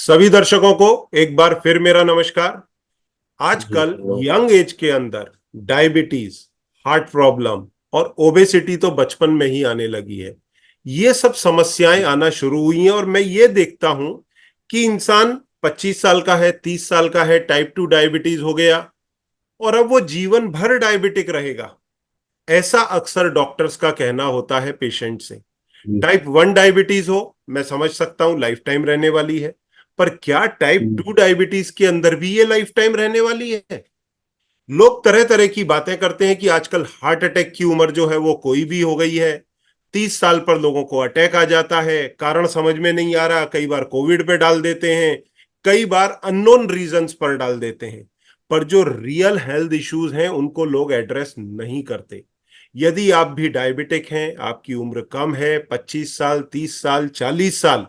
सभी दर्शकों को एक बार फिर मेरा नमस्कार। जी आजकल सर वो। यंग एज के अंदर डायबिटीज, हार्ट प्रॉब्लम और ओबेसिटी तो बचपन में ही आने लगी है। ये सब समस्याएं आना शुरू हुई हैं और मैं ये देखता हूं कि इंसान 25 साल का है, 30 साल का है, टाइप 2 डायबिटीज हो गया और अब वो जीवन भर डायबिटिक रहेगा, ऐसा अक्सर डॉक्टर्स का कहना होता है पेशेंट से। जी। टाइप 1 डायबिटीज हो, मैं समझ सकता हूं लाइफ टाइम रहने वाली है, पर क्या टाइप 2 डायबिटीज के अंदर भी ये लाइफ टाइम रहने वाली है? लोग तरह तरह की बातें करते हैं कि आजकल हार्ट अटैक की उम्र जो है वो कोई भी हो गई है। 30 साल पर लोगों को अटैक आ जाता है, कारण समझ में नहीं आ रहा, कई बार कोविड पे डाल देते हैं, कई बार अननोन रीजंस पर डाल देते हैं। पर जो रियल हेल्थ इश्यूज हैं उनको लोग एड्रेस नहीं करते। यदि आप भी डायबिटिक हैं, आपकी उम्र कम है, 25 साल, 30 साल, 40 साल,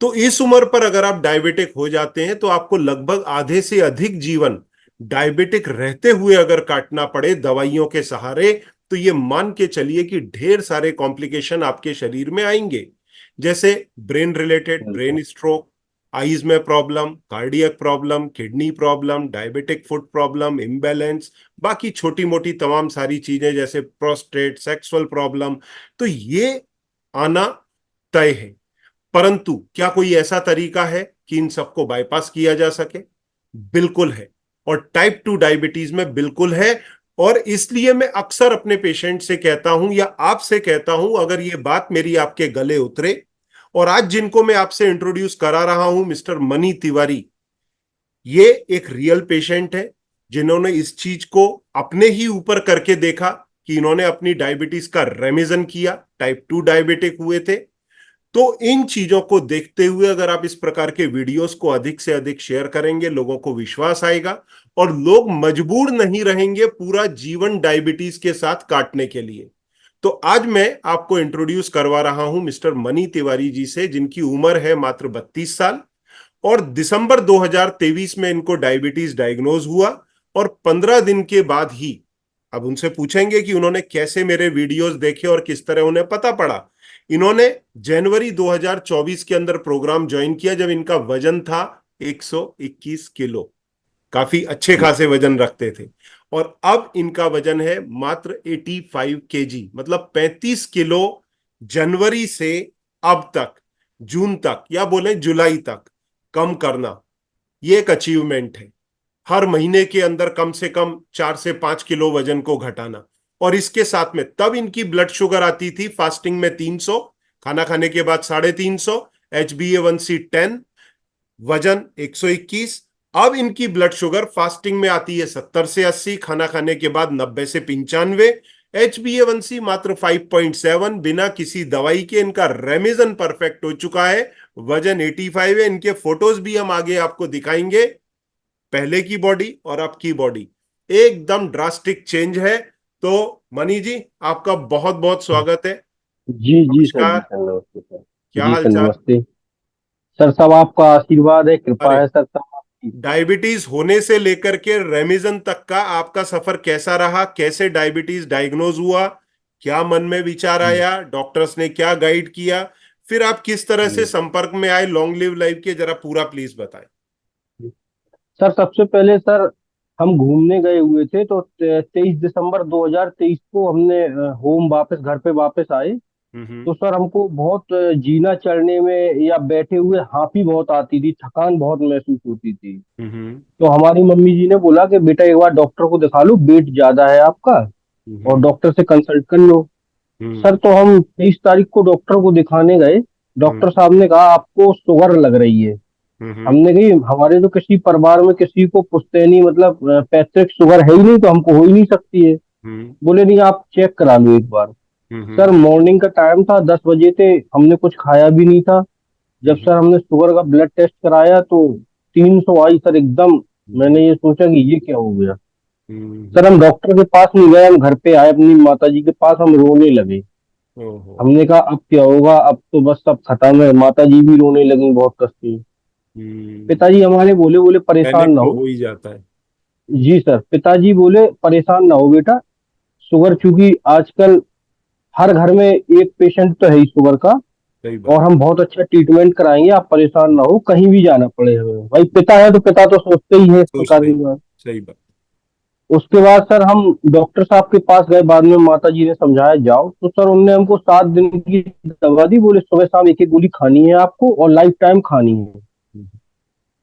तो इस उम्र पर अगर आप डायबिटिक हो जाते हैं तो आपको लगभग आधे से अधिक जीवन डायबिटिक रहते हुए अगर काटना पड़े दवाइयों के सहारे, तो ये मान के चलिए कि ढेर सारे कॉम्प्लिकेशन आपके शरीर में आएंगे। जैसे ब्रेन रिलेटेड, बिल्कुल। ब्रेन स्ट्रोक, आईज में problem, cardiac problem, kidney problem, diabetic foot problem, imbalance, बाकी छोटी मोटी तमाम सारी चीजें जैसे प्रोस्टेट, सेक्सुअल प्रॉब्लम, तो ये आना तय है। परंतु क्या कोई ऐसा तरीका है कि इन सबको बाईपास किया जा सके? बिल्कुल है, और टाइप 2 डायबिटीज में बिल्कुल है। और इसलिए मैं अक्सर अपने पेशेंट से कहता हूं या आपसे कहता हूं, अगर ये बात मेरी आपके गले उतरे, और आज जिनको मैं आपसे इंट्रोड्यूस करा रहा हूं, मिस्टर मनी तिवारी, ये एक रियल पेशेंट है जिन्होंने इस चीज को अपने ही ऊपर करके देखा कि इन्होंने अपनी डायबिटीज का रेमिजन किया, टाइप 2 डायबिटिक हुए थे। तो इन चीजों को देखते हुए अगर आप इस प्रकार के वीडियोस को अधिक से अधिक शेयर करेंगे, लोगों को विश्वास आएगा और लोग मजबूर नहीं रहेंगे पूरा जीवन डायबिटीज के साथ काटने के लिए। तो आज मैं आपको इंट्रोड्यूस करवा रहा हूं मिस्टर मनी तिवारी जी से, जिनकी उम्र है मात्र 32 साल, और दिसंबर 2023 में इनको डायबिटीज डायग्नोज हुआ। और 15 दिन के बाद ही, अब उनसे पूछेंगे कि उन्होंने कैसे मेरे वीडियोस देखे और किस तरह उन्हें पता पड़ा। इन्होंने जनवरी 2024 के अंदर प्रोग्राम ज्वाइन किया जब इनका वजन था 121 किलो, काफी अच्छे खासे वजन रखते थे। और अब इनका वजन है मात्र 85 kg, मतलब 35 किलो। जनवरी से अब तक, जून तक या बोले जुलाई तक कम करना, ये एक अचीवमेंट है। हर महीने के अंदर कम से कम 4 से 5 किलो वजन को घटाना। और इसके साथ में तब इनकी ब्लड शुगर आती थी फास्टिंग में 300, खाना खाने के बाद 350, HbA1c 10, वजन 121। अब इनकी ब्लड शुगर फास्टिंग में आती है 70 से 80, खाना खाने के बाद 90 से 95, HbA1c मात्र 5.7, बिना किसी दवाई के इनका रेमिजन परफेक्ट हो चुका है। वजन 85 है। इनके फोटोज भी हम आगे आपको दिखाएंगे। पहले की बॉडी और अब की बॉडी एकदम ड्रास्टिक चेंज है। तो मनी जी, आपका बहुत बहुत स्वागत है। जी जी सर, जी नमस्कार, सर, नमस्ते सर। क्या जी हाल सर, चाल? नमस्ते। सर सब आपका आशीर्वाद है, कृपा अरे, है सर, सब आपकी। डायबिटीज होने से लेकर के रेमिजन तक का आपका सफर कैसा रहा? कैसे डायबिटीज डायग्नोज हुआ? क्या मन में विचार जी आया? डॉक्टर्स ने क्या गाइड किया? फिर आप किस तरह से जी संपर्क में आए लॉन्ग लिव लाइफ के, जरा पूरा प्लीज बताएं। जी। सर सबसे पहले सर, हम घूमने गए हुए थे तो 23 दिसंबर 2023 को हमने होम वापस घर पे वापस आए। हम्म। तो सर हमको बहुत जीना चढ़ने में या बैठे हुए हांफी बहुत आती थी, थकान बहुत महसूस होती थी। हम्म। तो हमारी मम्मी जी ने बोला कि बेटा एक बार डॉक्टर को दिखा लो, वेट ज्यादा है आपका और हम्म। डॉक्टर से कंसल्ट कर लो। सर हम्म। तो हम 23 तारीख को डॉक्टर को दिखाने गए। हम्म। डॉक्टर साहब ने कहा आपको शुगर लग रही है। हम्म। हमने कही हमारे तो किसी परिवार में किसी को पुश्तैनी मतलब पैतृक शुगर है ही नहीं, तो हमको हो ही नहीं सकती है। हम्म। बोले नहीं, आप चेक करा लो एक बार। हम्म। सर मॉर्निंग का टाइम था, 10 बजे थे, हमने कुछ खाया भी नहीं था। जब हम्म। सर हमने शुगर का ब्लड टेस्ट कराया तो 300 आई सर एकदम। हम्म। मैंने ये सोचा कि ये क्या हो गया। सर हम्म। हम डॉक्टर के पास नहीं गए, हम घर पे आए अपनी माता जी के पास, हम रोने लगे। ओहो। हमने कहा अब क्या होगा, अब तो बस सब खत्म है। माता जी भी रोने लगी बहुत कस के। हम्म। पिताजी हमारे बोले बोले परेशान पैनिक ना तो हो। हो ही जाता है। जी सर, पिताजी बोले परेशान ना हो बेटा, शुगर चूंकि आजकल हर घर में एक पेशेंट तो है ही शुगर का। सही बात। और हम बहुत अच्छा ट्रीटमेंट कराएंगे, आप परेशान ना हो, कहीं भी जाना पड़े हमें। भाई पिता है तो पिता तो सोचते ही है सरकार सोचते की हैं। बात। सही बात। उसके बाद सर हम डॉक्टर साहब के पास गए, बाद में माता जी ने समझाया जाओ, तो सर उनने हमको 7 दिन की दवा दी, बोले सुबह शाम एक एक गोली खानी है आपको और लाइफ टाइम खानी है। हम्म।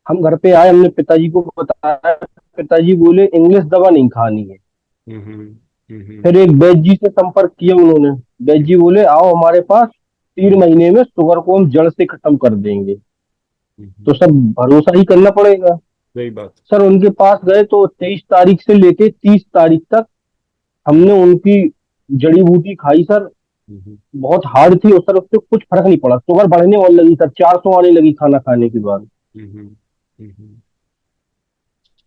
हम घर पे आए, हमने पिताजी को बताया, पिताजी बोले इंग्लिश दवा नहीं खानी है। हम्म। हम्म। फिर एक वैद्य जी से संपर्क किया उन्होंने, वैद्य जी बोले आओ हमारे पास, तीन हम्म। महीने में शुगर को हम जड़ से खत्म कर देंगे। तो हम्म। सब भरोसा ही करना पड़ेगा। सही बात। सर उनके पास गए तो 23 तारीख से लेके 30 तारीख तक हम्म। हमने उनकी जड़ी बूटी खाई सर। हम्म। बहुत हार्ड थी और सर उससे कुछ फर्क नहीं पड़ा, शुगर बढ़ने और लगी सर, 400 आने लगी खाना खाने के बाद। हम्म। हम्म।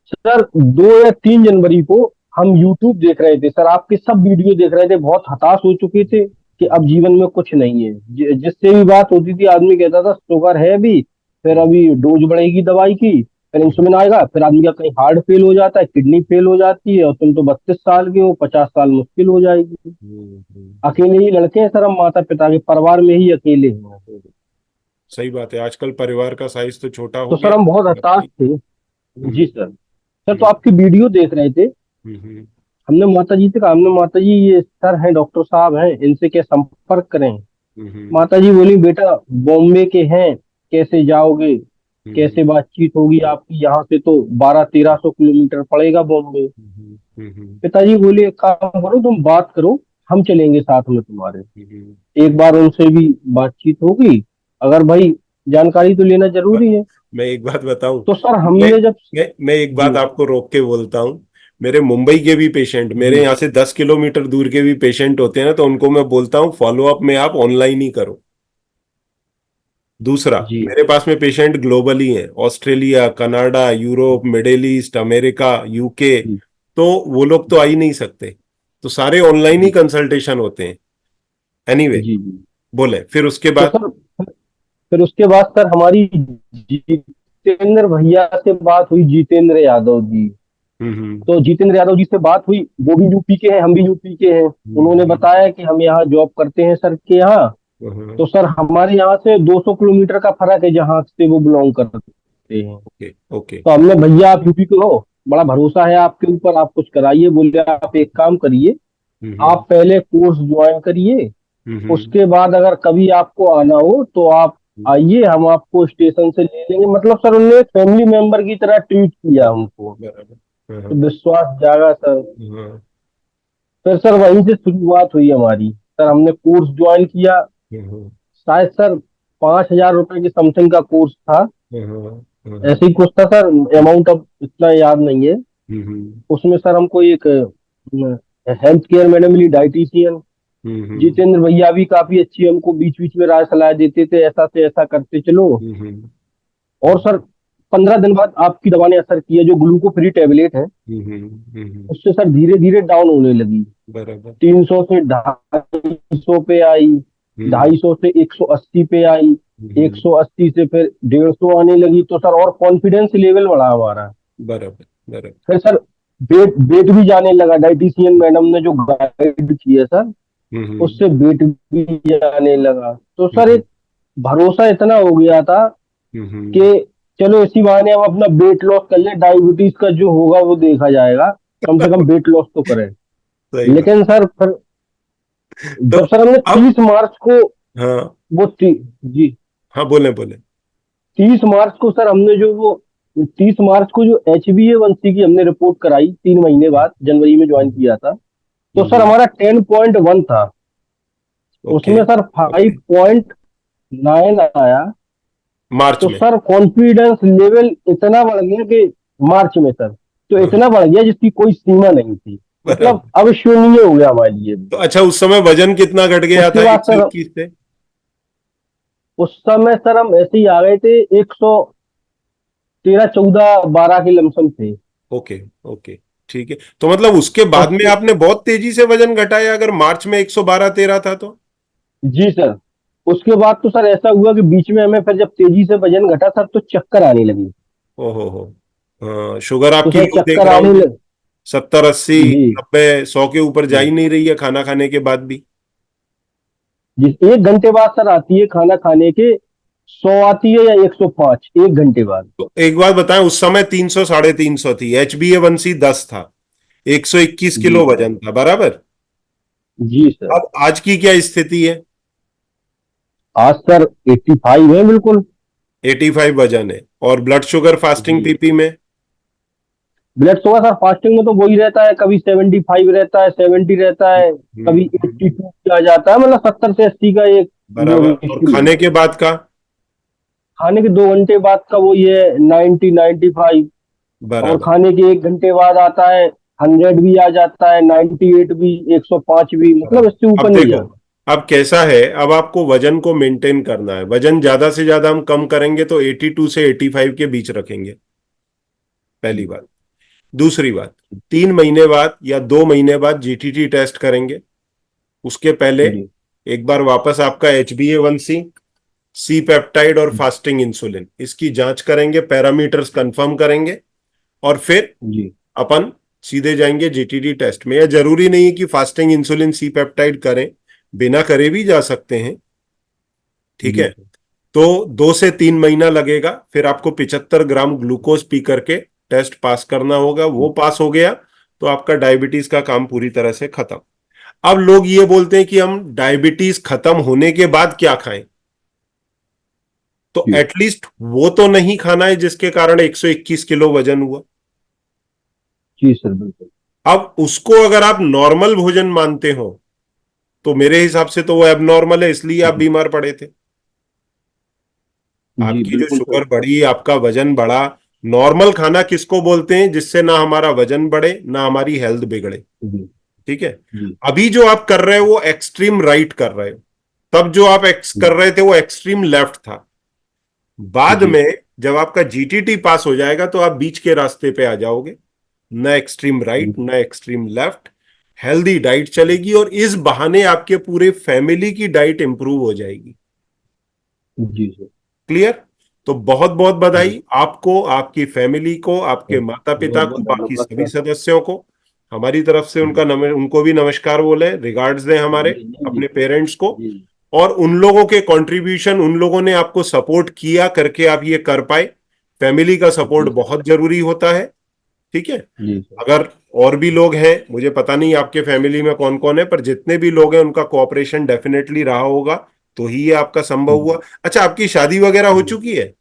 सर 2 या 3 जनवरी को हम यूट्यूब देख रहे थे सर, आपके सब वीडियो देख रहे थे, बहुत हताश हो चुके थे कि अब जीवन में कुछ नहीं है। जिससे भी बात होती थी आदमी कहता था शुगर है भी, फिर अभी डोज बढ़ेगी दवाई की, फिर इंसुलिन आएगा, फिर आदमी का कहीं हार्ट फेल हो जाता है, किडनी फेल हो जाती है, और तुम तो 32 साल के हो, 50 साल मुश्किल हो जाएगी। हम्म। अकेले ही लड़के हैं सर, हम माता पिता के परिवार में ही अकेले हैं। सही बात है, आजकल परिवार का साइज तो छोटा तो हो सर गया। हम बहुत हताश थे। जी हम्म। सर। सर तो हम्म। आपकी वीडियो देख रहे थे, हम्म। हमने माता जी से कहा, हमने माता जी ये सर हैं डॉक्टर साहब हैं, इनसे क्या संपर्क करें। हम्म। माता जी बोली बेटा बॉम्बे के हैं, कैसे जाओगे, हम्म। कैसे बातचीत होगी आपकी, यहाँ से तो 1200-1300 किलोमीटर पड़ेगा बॉम्बे। हम्म। हम्म। पिताजी बोले एक काम करो, तुम बात करो, हम चलेंगे साथ में तुम्हारे। हम्म। एक बार उनसे भी बातचीत होगी, अगर भाई जानकारी तो लेना जरूरी है। मैं एक बात बताऊं। तो सर मैं हमने जब। मैं एक बात जी आपको रोक के बोलता हूं। मेरे मुंबई के भी पेशेंट, मेरे जी यहाँ से 10 किलोमीटर दूर के भी पेशेंट होते हैं ना, तो उनको मैं बोलता हूँ फॉलो अप में आप ऑनलाइन ही करो। दूसरा, जी मेरे पास में पेशेंट ग्लोबली हैं, Australia, Canada, Europe, middle east, America, UK. जी तो वो लोग तो आ ही नहीं सकते, तो सारे ऑनलाइन ही जी कंसल्टेशन होते हैं। एनीवे, जी जी। बोले फिर उसके तो बाद। सर फिर उसके बाद सर हमारी जितेंद्र भैया से बात हुई, जितेंद्र यादव जी। हम्म। तो जितेंद्र यादव जी से बात हुई, वो भी यूपी के हैं, हम भी यूपी के हैं। उन्होंने हम्म। बताया कि हम यहाँ जॉब करते हैं सर के यहाँ। हम्म। तो सर हमारे यहाँ से 200 किलोमीटर का फर्क है जहाँ से वो बिलोंग करते हैं। ओके। ओके। तो हमने, भैया आप यूपी के हो, बड़ा भरोसा है आपके ऊपर, आप कुछ कराइए। बोले आप एक काम करिए, हम्म। आप पहले कोर्स ज्वाइन करिए, हम्म। उसके बाद अगर कभी आपको आना हो तो आप आइए, हम आपको स्टेशन से ले लेंगे। मतलब सर उन्होंने फैमिली मेंबर की तरह ट्रीट किया हमको। बराबर। तो हाँ। विश्वास जागा सर। हाँ। फिर सर वहीं से शुरुआत हुई हमारी। सर हमने कोर्स ज्वाइन किया, हाँ। शायद सर 5,000 रुपए के समथिंग का कोर्स था, हाँ। हाँ। ऐसे ही कुछ था सर, अमाउंट अब इतना याद नहीं है। हम्म। उसमें सर हमको एक हेल्थ केयर मैडम मिली, डाइटिशियन। हम्म। जितेंद्र भैया भी काफी अच्छी हमको बीच बीच में राय सलाह देते थे, ऐसा से ऐसा करते चलो। हम्म। और सर 15 दिन बाद आपकी दवा ने असर किया, जो ग्लूको फ्री टेबलेट है, उससे सर धीरे धीरे डाउन होने लगी। बराबर। 300 से 250 पे आई, हम्म। 250 से 180 पे आई, हम्म। 180 से फिर 150 आने लगी। तो सर और कॉन्फिडेंस लेवल बढ़ा हमारा। बराबर। बराबर। फिर सर वेट वेट भी जाने लगा, डाइटिशियन मैडम ने जो गाइड किया सर, हम्म। उससे वेट भी जाने लगा। तो सर हम्म। एक भरोसा इतना हो गया था हम्म। कि चलो इसी बहाने हम अपना वेट लॉस कर ले, डायबिटीज का जो होगा वो देखा जाएगा, कम से कम वेट लॉस तो करें। सही बात। लेकिन सर फिर तो जब सर हमने अब। 30 मार्च को हाँ। वो जी हाँ, बोले बोले। 30 मार्च को सर हमने जो वो 30 मार्च को जो HbA1c की हमने रिपोर्ट कराई, 3 महीने बाद जनवरी में ज्वाइन किया था। तो सर हम्म। हमारा 10.1 था, ओके। उसमें सर ओके। 5.9 आया। मार्च तो में। सर कॉन्फिडेंस लेवल इतना बढ़ गया कि मार्च में सर, तो हाँ। इतना बढ़ गया जिसकी कोई सीमा नहीं थी। मतलब बराबर। अविश्वसनीय हो गया हमारे लिए भी। तो अच्छा, उस समय वजन कितना घट गया उसके था बाद एक सौ सर इक्कीस से उस समय सर हम ऐसे ही आ गए थे, 113, 14, 12 के लमसम थे। ओके। ओके। ठीक है, तो मतलब उसके बाद में उसके आपने बहुत तेजी से वजन घटाया, अगर मार्च में 112-113 था तो। जी सर। उसके बाद तो सर ऐसा हुआ कि बीच में हमें फिर जब तेजी से वजन घटा सर, तो चक्कर आने लगी। ओहो हो। शुगर तो आपकी सर लो देख चक्कर रहा हूं आने मैं। लग। 70, 80, जी 90, 100 के ऊपर जा जी ही नहीं रही है खाना खाने के बाद भी। जिस 1 घंटे बाद सर आती है खाना खाने के, 100 आती है या 105, 1 घंटे बाद। तो एक बात बताएं, उस समय 300 350 थी, HbA1c 10 था, 121 जी किलो सर। वजन था, बराबर। जी सर। अब आज की क्या स्थिति है? आज सर 85 है बिल्कुल। 85 वजन है। और ब्लड शुगर फास्टिंग जी। पीपी में? ब्लड शुगर सर फास्टिंग में तो वही रहता है, कभी 75 रहता है, 70 रहता है, कभी हम्म। 82 आ जाता है, मतलब 70 से 80 का एक वो बराबर। और हिस्ट्री खाने रहता के है। बाद का? खाने के 2 घंटे बाद का वो ये 90, 95। और बराबर। खाने के 1 घंटे बाद आता है 100 भी आ जाता है, 98 भी, 105 भी, मतलब बराबर। इससे ऊपर अब नहीं देखो, जाता। अब कैसा है, अब आपको वजन को मेंटेन करना है। वजन ज्यादा से ज्यादा हम कम करेंगे तो 82 से 85 के बीच रखेंगे, पहली जी। बात। दूसरी बात, 3 महीने बाद या 2 महीने बाद जीटीटी टेस्ट करेंगे। उसके पहले जी। एक बार वापस आपका HbA1c, सी पेप्टाइड और फास्टिंग इंसुलिन, इसकी जांच करेंगे, पैरामीटर्स कंफर्म करेंगे, और फिर जी। अपन सीधे जाएंगे जीटीडी टेस्ट में। या जरूरी नहीं है कि फास्टिंग इंसुलिन सी पेप्टाइड करें, बिना करे भी जा सकते हैं, ठीक जी है। सर। तो 2 से 3 महीना लगेगा, फिर आपको 75 ग्राम ग्लूकोज पी करके टेस्ट पास करना होगा। वो पास हो गया तो आपका डायबिटीज का काम पूरी तरह से खत्म। अब लोग ये बोलते हैं कि हम डायबिटीज खत्म होने के बाद क्या खाएं? तो जी। एटलीस्ट वो तो नहीं खाना है जिसके कारण 121 किलो वजन हुआ। जी सर बिल्कुल। अब उसको अगर आप नॉर्मल भोजन मानते हो तो मेरे हिसाब से तो वो एबनॉर्मल है, इसलिए आप जी। बीमार पड़े थे। जी आपकी जो बिल्कुल सर। शुगर बढ़ी, आपका वजन बढ़ा। नॉर्मल खाना किसको बोलते हैं? जिससे ना हमारा वजन बढ़े ना हमारी हेल्थ बिगड़े, जी। ठीक है। जी। अभी जो आप कर रहे हो वो एक्सट्रीम राइट कर रहे हो। तब जो आप एक्स कर जी। रहे थे वो एक्सट्रीम लेफ्ट था। बाद जी। में जब आपका जीटीटी पास हो जाएगा तो आप बीच के रास्ते पे आ जाओगे, ना एक्सट्रीम राइट ना एक्सट्रीम लेफ्ट। हेल्दी डाइट चलेगी और इस बहाने आपके पूरे फैमिली की डाइट इंप्रूव हो जाएगी। जी सर। क्लियर? तो बहुत बहुत जी बधाई आपको, आपकी फैमिली को, आपके सर, माता पिता बहुत को, बहुत बाकी धन्यवाद सभी सर। सदस्यों को हमारी तरफ से जी। उनको भी नमस्कार बोले, रिगार्ड्स दें हमारे जी। जी। अपने पेरेंट्स को। जी। और उन लोगों के कंट्रीब्यूशन, उन लोगों ने आपको सपोर्ट किया करके आप ये कर पाए। फैमिली का सपोर्ट जी सर। बहुत जरूरी होता है, ठीक है। जी सर। अगर और भी लोग हैं, मुझे पता नहीं आपके फैमिली में कौन कौन है, पर जितने भी लोग हैं उनका कोऑपरेशन डेफिनेटली रहा होगा, तो ही ये आपका संभव हुआ। जी। अच्छा, आपकी शादी वगैरह हो जी। चुकी है?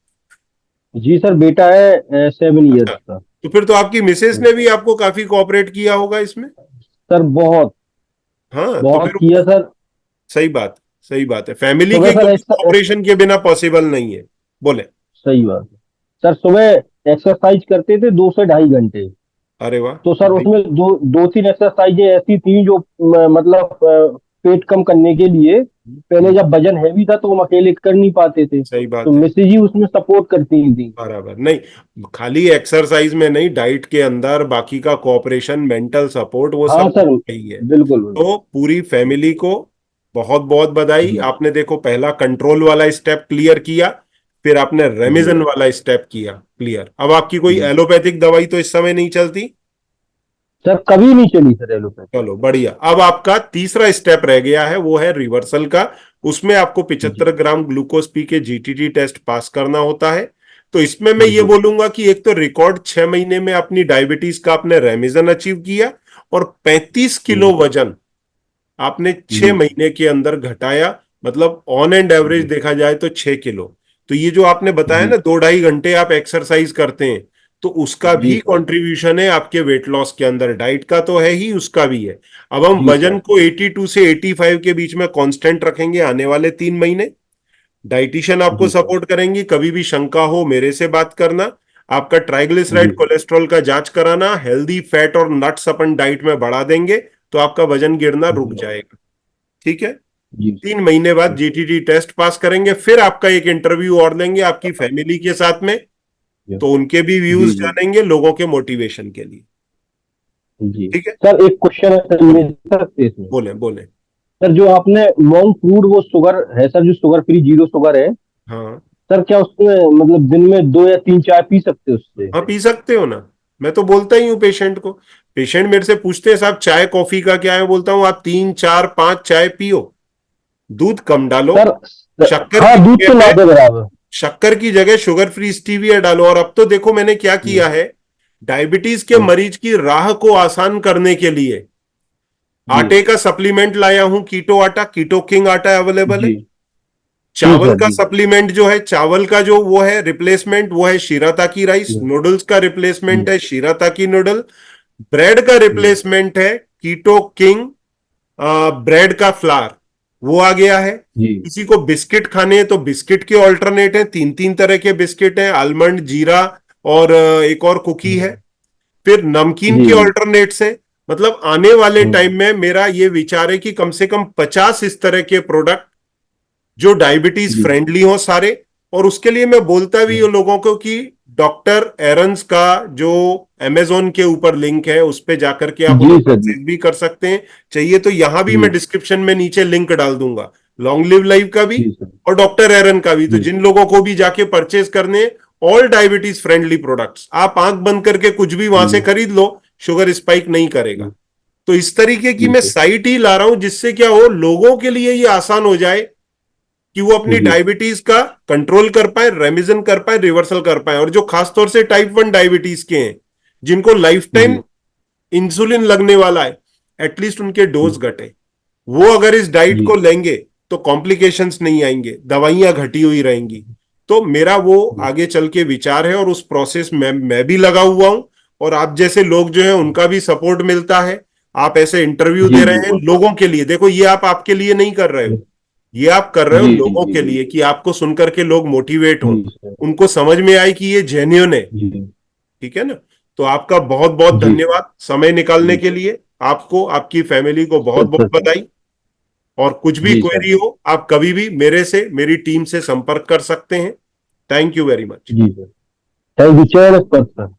जी सर, बेटा है 7 इयर्स अच्छा, का। तो फिर तो आपकी मिसेस ने भी आपको काफी कोऑपरेट किया होगा इसमें। सर बहुत हाँ, तो बहुत फिर किया सर। सही बात, सही बात है। फैमिली सुबह के सर कोऑपरेशन के बिना पॉसिबल नहीं है। बोले। सही बात है। सर सुबह एक्सरसाइज करते थे 2 से 2.5 घंटे। अरे वाह। तो सर उसमें दो तीन एक्सरसाइजें ऐसी थी जो मतलब पेट कम करने के लिए, पहले जब वजन हैवी था तो हम अकेले कर नहीं पाते थे, सही तो बात है। मिसेज जी उसमें सपोर्ट करती थी। बराबर। नहीं, खाली एक्सरसाइज में नहीं, डाइट के अंदर बाकी का कोऑपरेशन, मेंटल सपोर्ट, वो हाँ सब सर। चाहिए है। बिल्कुल बिल्कुल। तो पूरी फैमिली को बहुत बहुत बधाई। जी। आपने देखो पहला कंट्रोल वाला स्टेप क्लियर किया, फिर आपने जी। रेमिजन वाला स्टेप किया क्लियर। अब आपकी कोई जी एलोपैथिक दवाई तो इस समय नहीं चलती? सर, कभी नहीं चली सर एलोपैथी। चलो बढ़िया। अब आपका तीसरा स्टेप रह गया है, वो है रिवर्सल का। उसमें आपको जी। 75 ग्राम ग्लूकोज पी के जीटीटी टेस्ट पास करना होता है। तो इसमें मैं ये जी। बोलूंगा कि एक तो रिकॉर्ड 6 महीने में अपनी डायबिटीज का आपने रेमिजन अचीव किया, और 35 किलो जी। वजन आपने छह जी। महीने के अंदर घटाया। मतलब ऑन एंड एवरेज जी। देखा जाए तो 6 किलो। तो ये जो आपने बताया जी। ना, 2-2.5 घंटे आप एक्सरसाइज करते हैं, तो उसका जी भी सर। कंट्रीब्यूशन है आपके वेट लॉस के अंदर। डाइट का तो है ही, उसका भी है। अब हम जी वजन सर। को 82 से 85 के बीच में कांस्टेंट रखेंगे आने वाले 3 महीने। डाइटिशियन आपको जी सर। सपोर्ट करेंगी, कभी भी शंका हो मेरे से बात करना। आपका जी ट्राइग्लिसराइड सर। कोलेस्ट्रॉल का जांच कराना, हेल्दी फैट और नट्स अपन डाइट में बढ़ा देंगे, तो आपका वजन गिरना रुक जी। जाएगा, ठीक है। जी सर। 3 महीने बाद जीटीटी टेस्ट पास करेंगे, फिर आपका एक इंटरव्यू और लेंगे आपकी फैमिली के साथ में, जी। तो उनके भी जी। व्यूज जी। जानेंगे लोगों के मोटिवेशन के लिए, जी ठीक है। सर, एक क्वेश्चन है सर, बोले, ले सकते हैं इसमें? बोले, बोले। सर जो आपने मॉन्क फ्रूट, वो शुगर है सर, जो शुगर फ्री, जीरो शुगर है, हाँ, सर क्या उसमें मतलब दिन में 2 या 3 चाय पी सकते हैं उससे? हाँ, पी सकते हो ना। मैं तो बोलता ही हूँ पेशेंट को। पेशेंट मेरे से पूछते हैं साहब चाय कॉफी का क्या है, बोलता हूँ आप 3 4 5 चाय पियो, दूध कम डालो, सर शक्कर हाँ, की दूध तो जगह ना पे दे बराबर। शक्कर की जगह शुगर फ्री स्टीविया डालो। और अब तो देखो मैंने क्या हम्म, किया है, डायबिटीज के हम्म, मरीज की राह को आसान करने के लिए जी आटे का सप्लीमेंट लाया हूं, कीटो आटा, कीटो किंग आटा अवेलेबल है। जी जी चावल सर का जी। सप्लीमेंट जो है, चावल का जो वो है रिप्लेसमेंट, वो है शिराताकी राइस। जी नूडल्स का रिप्लेसमेंट जी है शिराताकी नूडल। ब्रेड का जी रिप्लेसमेंट है कीटो किंग ब्रेड का फ्लार, वो आ गया है। जी किसी को बिस्किट खाने हैं तो बिस्किट के ऑल्टरनेट हैं, तीन तीन तरह के बिस्किट हैं, आलमंड, जीरा और एक और कुकी है। फिर नमकीन जी के जी। ऑल्टरनेट्स हैं। मतलब आने वाले हम्म, टाइम में मेरा ये विचार है कि कम से कम 50 इस तरह के प्रोडक्ट जो डायबिटीज जी फ्रेंडली हो सारे। और उसके लिए मैं बोलता भी हूं लोगों को कि डॉक्टर एरन्स का जो अमेजोन के ऊपर लिंक है उस पे जाकर के आप जी उन्हें सर जी परचेज भी कर सकते हैं। चाहिए तो यहां भी मैं जी डिस्क्रिप्शन में नीचे लिंक डाल दूंगा, लॉन्ग लिव लाइव का भी जी सर और डॉक्टर एरन का भी। तो जी जिन लोगों को भी जाके परचेज करने, ऑल डायबिटीज फ्रेंडली प्रोडक्ट्स, आप आंख बंद करके कुछ भी वहां से जी खरीद लो, शुगर स्पाइक नहीं करेगा। जी तो इस तरीके की जी मैं सर साइट ही ला रहा हूं जिससे क्या हो, लोगों के लिए ये आसान हो जाए कि वो अपनी जी डायबिटीज का कंट्रोल कर पाए, रेमिजन कर पाए, रिवर्सल कर पाए। और जो खासतौर से टाइप 1 डायबिटीज के हैं, जिनको लाइफ टाइम जी इंसुलिन लगने वाला है, एटलीस्ट उनके जी डोज घटे। वो अगर इस डाइट जी को लेंगे तो कॉम्प्लिकेशंस नहीं आएंगे, दवाइयां घटी हुई रहेंगी। तो मेरा वो आगे चल के विचार है और उस प्रोसेस में मैं भी लगा हुआ हूं। और आप जैसे लोग जो हैं उनका भी सपोर्ट मिलता है। आप ऐसे इंटरव्यू जी दे रहे हैं बिल्कुल सर। लोगों के लिए, देखो ये आप आपके लिए नहीं कर रहे हो, ये आप कर रहे हो जी जी लोगों जी के लिए, बिल्कुल। कि आपको सुनकर के लोग मोटिवेट जी हों, सर। उनको समझ में आए कि ये जेन्युइन है। जी ठीक है ना? तो आपका बहुत बहुत जी धन्यवाद समय निकालने जी के सर। लिए। आपको, आपकी फैमिली को बहुत सर बहुत सर। बधाई। और कुछ भी जी सर। क्वेरी हो आप कभी भी मेरे से, मेरी टीम से संपर्क कर सकते हैं। Thank you very much. जी सर। थैंक यू चरण पर सर।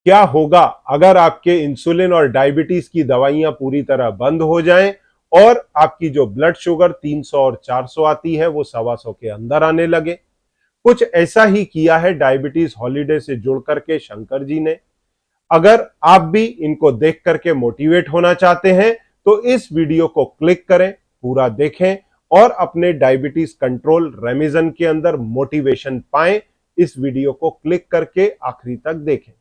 क्या होगा अगर आपके इंसुलिन और डायबिटीज की दवाइयां पूरी तरह बंद हो जाएं और आपकी जो ब्लड शुगर 300 और 400 आती है वो 125 के अंदर आने लगे? कुछ ऐसा ही किया है डायबिटीज हॉलीडे से जुड़ करके शंकर जी ने। अगर आप भी इनको देख करके मोटिवेट होना चाहते हैं तो इस वीडियो को क्लिक करें, पूरा देखें और अपने डायबिटीज कंट्रोल रेमिजन के अंदर मोटिवेशन पाएं। इस वीडियो को क्लिक करके आखिरी तक देखें।